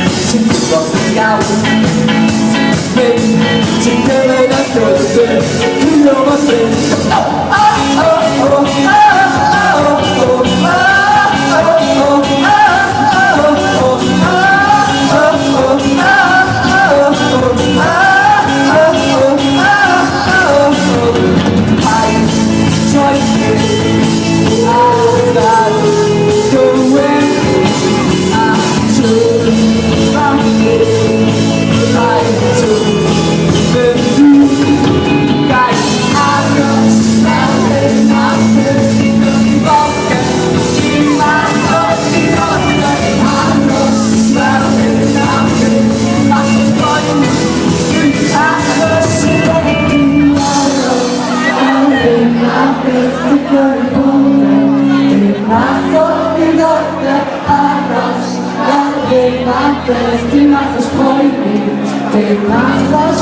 xin gọi nhau mình chỉ theo lời đã cười về khi yêu mà mình Ty masz swoich, ty masz coś,